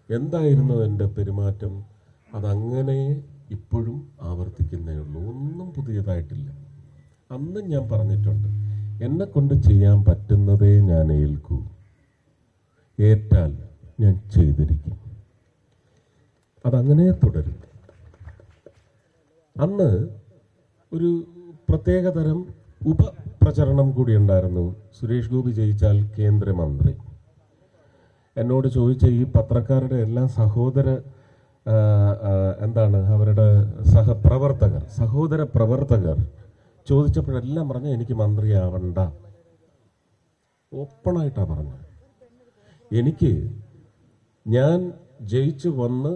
എന്തായിരുന്നു എൻ്റെ പെരുമാറ്റം, അതങ്ങനെ ഇപ്പോഴും ആവർത്തിക്കുന്നേ ഉള്ളൂ. ഒന്നും പുതിയതായിട്ടില്ല. അന്നും ഞാൻ പറഞ്ഞിട്ടുണ്ട്, എന്നെ കൊണ്ട് ചെയ്യാൻ പറ്റുന്നതേ ഞാൻ ഏൽക്കൂ, ഏറ്റാൽ ഞാൻ ചെയ്തിരിക്കും. അതങ്ങനെ തുടരും. അന്ന് ഒരു പ്രത്യേകതരം ഉപപ്രചരണം കൂടി ഉണ്ടായിരുന്നു. സുരേഷ് ഗോപി ജയിച്ചാൽ കേന്ദ്രമന്ത്രി. എന്നോട് ചോദിച്ച ഈ പത്രക്കാരുടെ എല്ലാം അവരുടെ സഹോദര പ്രവർത്തകർ ചോദിച്ചപ്പോഴെല്ലാം പറഞ്ഞ എനിക്ക് മന്ത്രിയാവണ്ട. ഓപ്പണായിട്ടാണ് പറഞ്ഞത്. ഞാൻ ജയിച്ചു വന്ന്,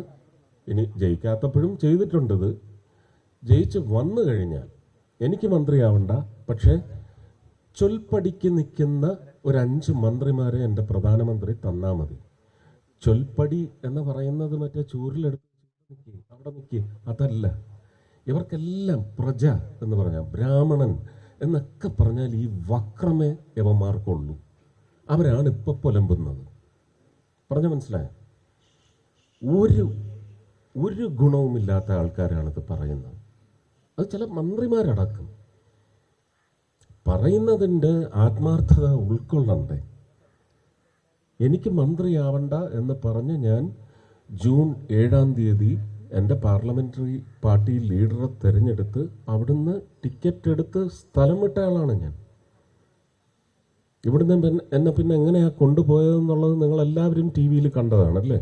ഇനി ജയിക്കാത്തപ്പോഴും ചെയ്തിട്ടുണ്ടത്, ജയിച്ചു വന്നു കഴിഞ്ഞാൽ എനിക്ക് മന്ത്രിയാവണ്ട, പക്ഷെ ചൊൽപ്പടിക്ക് നിൽക്കുന്ന ഒരു 5 മന്ത്രിമാരെ എൻ്റെ പ്രധാനമന്ത്രി തന്നാൽ മതി. ചൊൽപ്പടി എന്ന് പറയുന്നത് മറ്റേ ചൂരിലെടുത്ത് അവിടെ നിൽക്കി, അതല്ല. ഇവർക്കെല്ലാം പ്രജ എന്ന് പറഞ്ഞാൽ, ബ്രാഹ്മണൻ എന്നൊക്കെ പറഞ്ഞാൽ ഈ വക്രമേ യവന്മാർക്കുള്ളൂ. അവരാണ് ഇപ്പൊ പുലമ്പുന്നത്. പറഞ്ഞ മനസ്സിലായ? ഒരു ഗുണവുമില്ലാത്ത ആൾക്കാരാണിത് പറയുന്നത്. അത് ചില മന്ത്രിമാരടക്കം പറയുന്നതിൻ്റെ ആത്മാർത്ഥത ഉൾക്കൊള്ളണ്ടേ? എനിക്ക് മന്ത്രിയാവണ്ട എന്ന് പറഞ്ഞ് ഞാൻ ജൂൺ 7-ാം തീയതി എൻ്റെ പാർലമെൻ്ററി പാർട്ടി ലീഡറെ തിരഞ്ഞെടുത്ത് അവിടുന്ന് ടിക്കറ്റ് എടുത്ത് സ്ഥലം വിട്ട ആളാണ് ഞാൻ. ഇവിടുന്ന് എന്നെ പിന്നെ എങ്ങനെയാണ് കൊണ്ടുപോയതെന്നുള്ളത് നിങ്ങളെല്ലാവരും TV യിൽ കണ്ടതാണല്ലേ.